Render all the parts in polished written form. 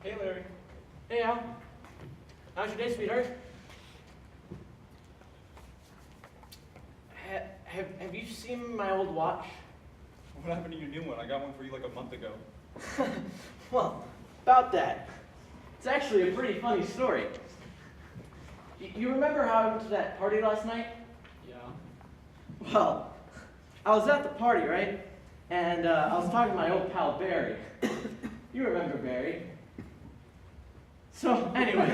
Hey, Larry. Hey, Al. How's your day, sweetheart? Have you seen my old watch? What happened to your new one? I got one for you like a month ago. Well, about that. It's actually a pretty funny story. You remember how I went to that party last night? Yeah. Well, I was at the party, right? And I was talking to my old pal Barry. You remember Barry. So, anyways,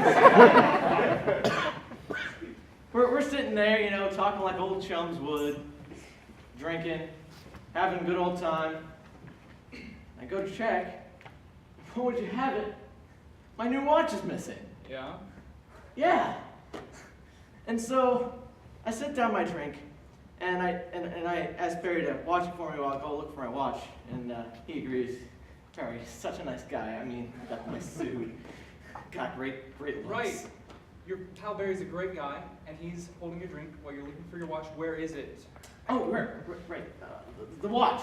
we're sitting there, you know, talking like old chums would, drinking, having a good old time. I go to check. What would you have it? My new watch is missing. Yeah? Yeah. And so I set down my drink, and I asked Barry to watch it for me while I go look for my watch, and he agrees. Barry's such a nice guy. I mean, got my suit, got great looks. Right. Your pal Barry's a great guy, and he's holding your drink while you're looking for your watch. Where is it? Oh, right. The watch.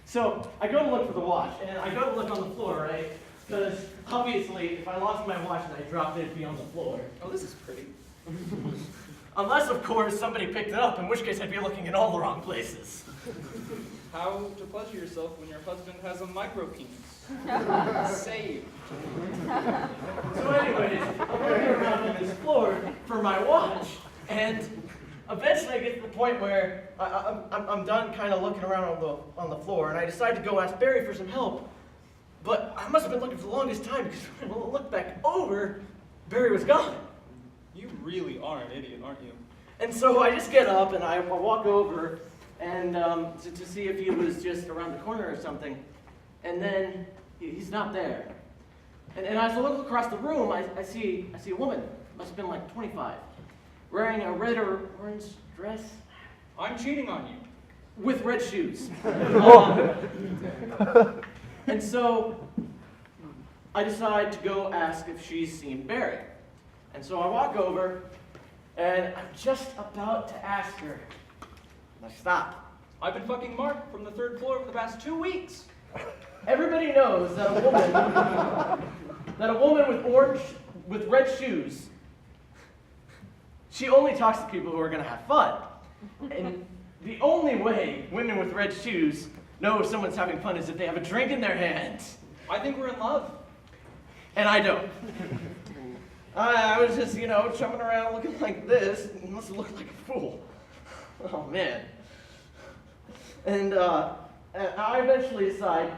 So I go to look for the watch, and I go to look on the floor, right? Because obviously, if I lost my watch and I dropped it, it'd be on the floor. Oh, this is pretty. Unless, of course, somebody picked it up, in which case I'd be looking in all the wrong places. How to pleasure yourself when your husband has a micro penis. Save. So anyways, I'm looking around on this floor for my watch, and eventually I get to the point where I'm done kind of looking around on the floor, and I decide to go ask Barry for some help. But I must have been looking for the longest time, because when I looked back over, Barry was gone. You really are an idiot, aren't you? And so I just get up and I walk over and to see if he was just around the corner or something. And then he's not there. And as I look across the room, I see a woman, must have been like 25, wearing a red or orange dress. I'm cheating on you. With red shoes. And so I decide to go ask if she's seen Barry. And so I walk over, and I'm just about to ask her. And I stop. I've been fucking Mark from the 3rd floor for the past 2 weeks. Everybody knows that a woman with red shoes, she only talks to people who are going to have fun. And the only way women with red shoes know if someone's having fun is if they have a drink in their hands. I think we're in love. And I don't. I was just, you know, chumming around looking like this. It must have looked like a fool. Oh, man. And I eventually decide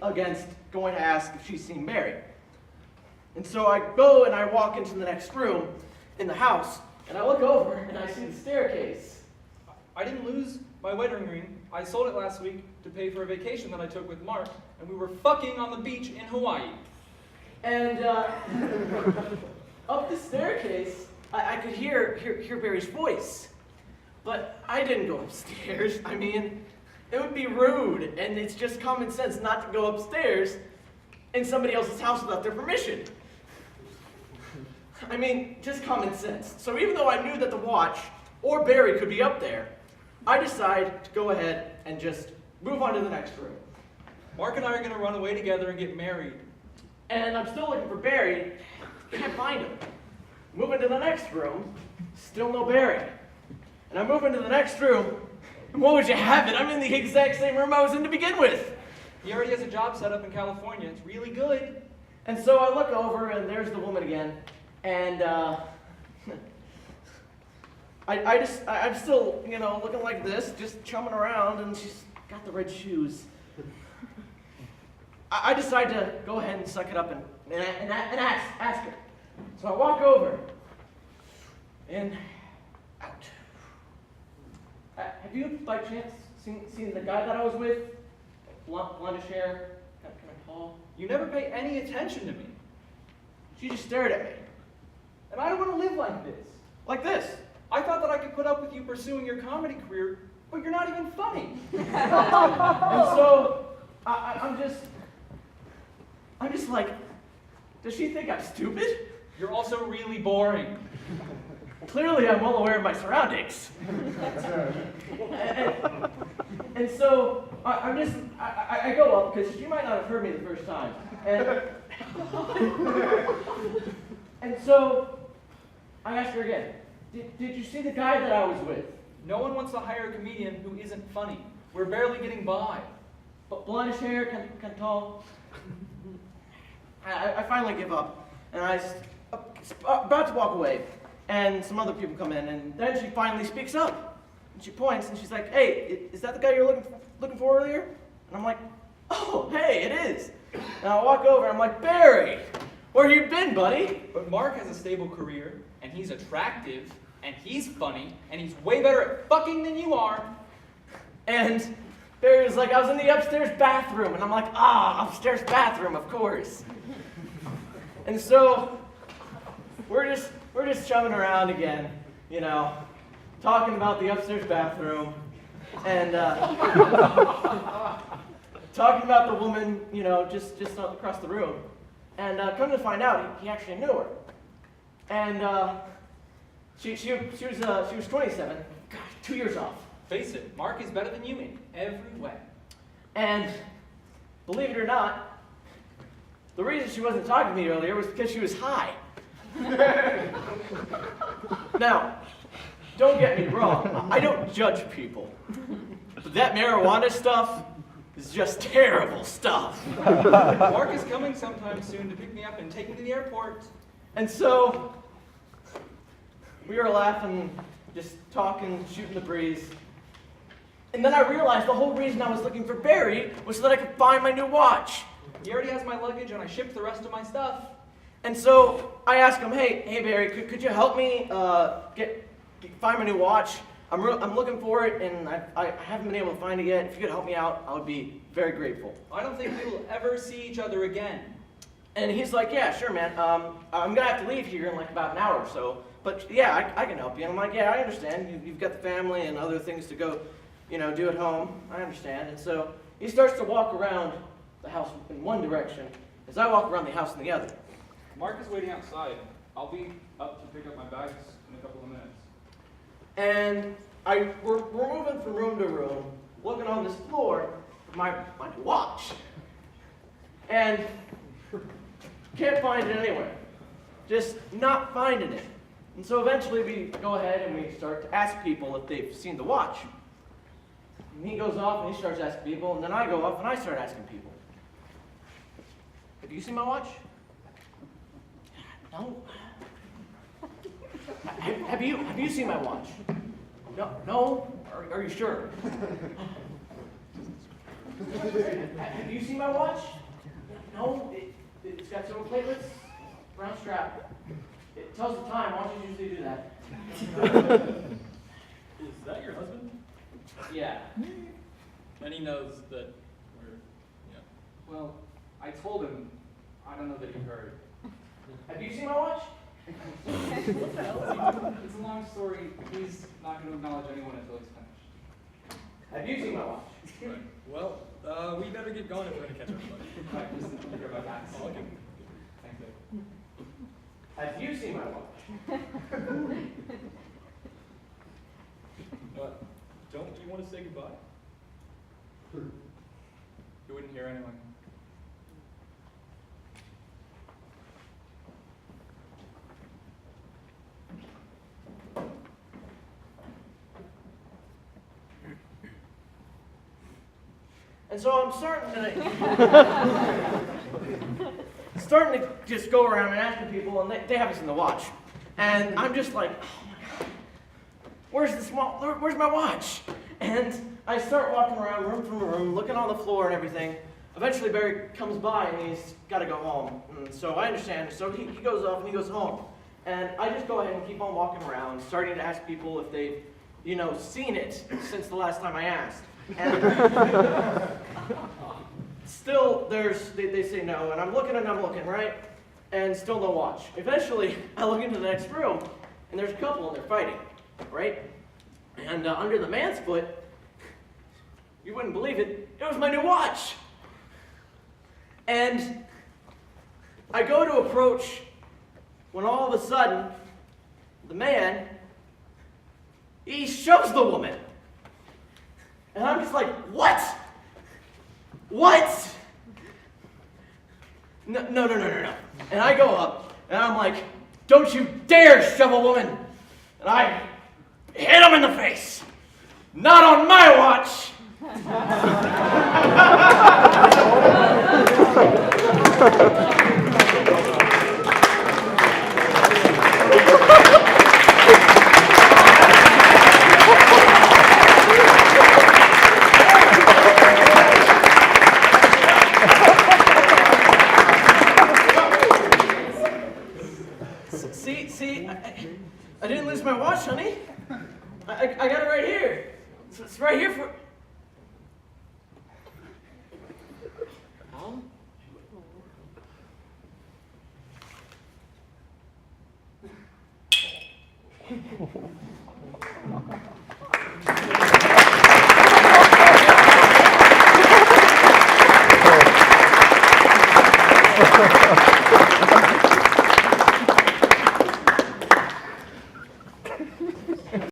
against going to ask if she's seen Barry. And so I go and I walk into the next room in the house, and I look over and I see the staircase. I didn't lose my wedding ring. I sold it last week to pay for a vacation that I took with Mark, and we were fucking on the beach in Hawaii. And up the staircase, I could hear Barry's voice. But I didn't go upstairs. I mean, it would be rude, and it's just common sense not to go upstairs in somebody else's house without their permission. I mean, just common sense. So even though I knew that the watch or Barry could be up there, I decided to go ahead and just move on to the next room. Mark and I are going to run away together and get married. And I'm still looking for Barry. Can't find him. Move into the next room. Still no Barry. And I move into the next room. And what would you have it? I'm in the exact same room I was in to begin with. He already has a job set up in California. It's really good. And so I look over, and there's the woman again. And I'm still, looking like this, just chumming around, and she's got the red shoes. I decide to go ahead and suck it up and ask her. So I walk over, and out. Have you, by chance, seen the guy that I was with? Blondish hair, kind of tall. You never pay any attention to me. She just stared at me. And I don't want to live like this. Like this. I thought that I could put up with you pursuing your comedy career, but you're not even funny. And so, I'm just like, does she think I'm stupid? You're also really boring. Clearly, I'm well aware of my surroundings. And so, I go up, because she might not have heard me the first time. And so, I asked her again, did you see the guy that I was with? No one wants to hire a comedian who isn't funny. We're barely getting by. But blondish hair, kind of tall. I finally give up, and I about to walk away, and some other people come in, and then she finally speaks up. And she points, and she's like, "Hey, is that the guy you're looking for earlier?" And I'm like, "Oh, hey, it is." And I walk over, and I'm like, "Barry, where you been, buddy?" But Mark has a stable career, and he's attractive, and he's funny, and he's way better at fucking than you are. And Barry was like, "I was in the upstairs bathroom," and I'm like, upstairs bathroom, of course. And so we're just chumming around again, talking about the upstairs bathroom, and talking about the woman, just across the room. And come to find out, he actually knew her. And she was 27. God, 2 years off. Face it, Mark is better than you in every way. And believe it or not, the reason she wasn't talking to me earlier was because she was high. Now, don't get me wrong, I don't judge people. But that marijuana stuff is just terrible stuff. Mark is coming sometime soon to pick me up and take me to the airport. And so, we were laughing, just talking, shooting the breeze. And then I realized the whole reason I was looking for Barry was so that I could find my new watch. He already has my luggage, and I shipped the rest of my stuff. And so I asked him, hey Barry, could you help me find my new watch? I'm looking for it, and I haven't been able to find it yet. If you could help me out, I would be very grateful. I don't think we will ever see each other again. And he's like, yeah, sure, man. I'm gonna have to leave here in like about an hour or so. But yeah, I can help you. And I'm like, yeah, I understand. You've got the family and other things to go, do at home. I understand. And so he starts to walk around the house in one direction, as I walk around the house in the other. Mark is waiting outside. I'll be up to pick up my bags in a couple of minutes. And we're moving from room to room, looking on this floor for my watch. And can't find it anywhere. Just not finding it. And so eventually we go ahead and we start to ask people if they've seen the watch. And he goes off and he starts asking people, and then I go off and I start asking people. Have you seen my watch? No. Have you seen my watch? No. Are you sure? Have you seen my watch? No. It's got silver platelets, brown strap. It tells the time. Watches usually do that. Is that your husband? Yeah. And he knows that we're, Well, I told him. I don't know that he heard. Have you seen my watch? What the hell is he doing? It's a long story. He's not going to acknowledge anyone until he's finished. Have you seen my watch? Right. Well, we better get going if we're going to catch everybody. Right, just think about that. Oh, okay. Thank you. Have you seen my watch? But don't you want to say goodbye? You wouldn't hear anyone. And so I'm starting to just go around and asking people, and they haven't seen the watch. And I'm just like, oh my God, where's my watch? And I start walking around room from room, looking on the floor and everything. Eventually Barry comes by and he's got to go home. And so I understand. So he goes off and he goes home. And I just go ahead and keep on walking around, starting to ask people if they've, seen it since the last time I asked. And still, they say no, and I'm looking, right? And still no watch. Eventually, I look into the next room, and there's a couple, and they're fighting, right? And under the man's foot, you wouldn't believe it, it was my new watch. And I go to approach, when all of a sudden, the man, he shoves the woman. And I'm just like, what? What? No. And I go up, and I'm like, don't you dare shove a woman. And I hit him in the face. Not on my watch. See, I didn't lose my watch, honey. I got it right here. It's right here for... Al?